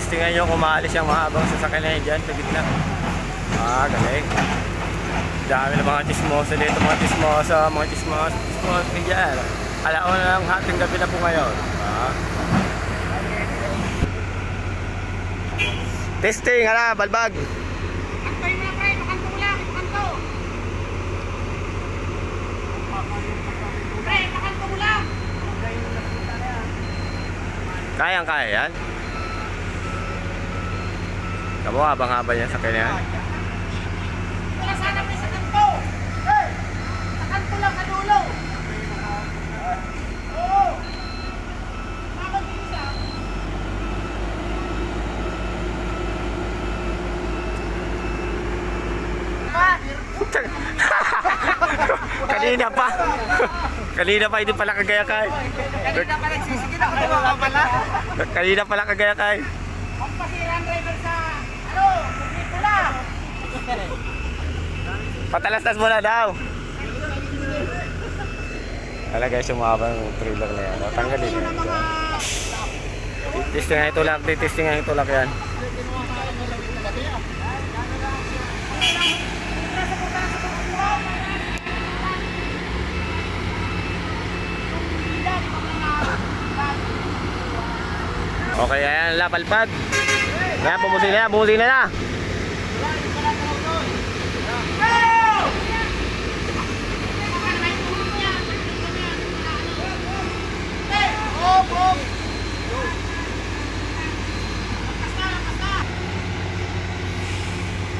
Testingan nyo kung maalis yung mahabang sasakyan na yun dyan sa gitna. Galing. Dami na mga chismoso dito, mga chismoso dyan. Alaon na lang, hating gabi na po ngayon. Testing, hala, balbag. Antay mo na pre, makanto lang, makanto. Pre, makanto mo lang. Kayang-kaya yan. Tamo, habang-haba niya sa kanya. Wala sana pre sa kanto. Hey! Sa kanto lang, sa dulo. Oo. Makakabilis ah. Kanina pa hindi pala kagaya kay. Kanina pa nagsisigil ako di ba pala? Kanina pala kagaya kay. Pampasira ang driver sa kumplito lang. Patalastas mo na daw. Wala guys, sumaba ng trailer na yan. Tanggalin yan. Testing nga itulak, testing nga itulak yan. Okay, ayan, lapalpag. Ayan, bumusin na na.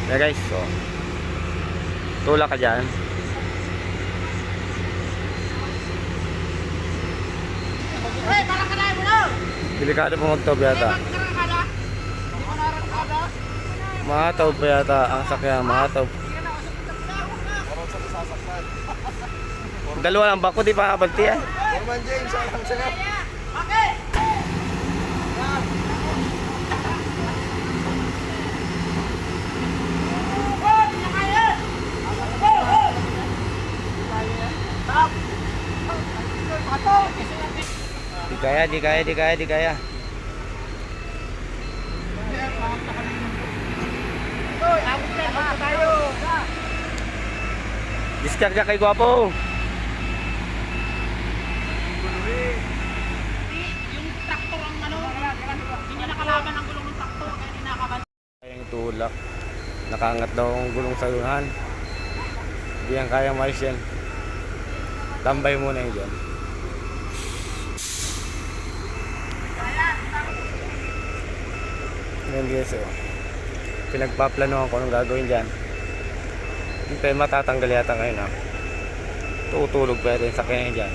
Yeah guys, so tulak ka dyan. Hey, parang kanahin mo na. Delikado po mag-tob yata. Mga-tob pa yata ang sakyan, mga-tob. Dalawa lang bako, di pa kabanti yan. Norman James, alam sa'yo. Okay. Di kaya. Diskarga kay Guwapo. Yung traktor ang hindi niya nakalaban ang gulong ng traktor kaya hindi nakabalik. Yung tulak. Nakaangat daw ang gulong sa unahan. Hindi yan kaya malis yan. Tambay muna yun dyan. Ngayon guys, pinagpaplanuhan ko anong gagawin dyan. Hindi tayo matatanggal yata ngayon. Tutulog pa yata yung sakyan dyan.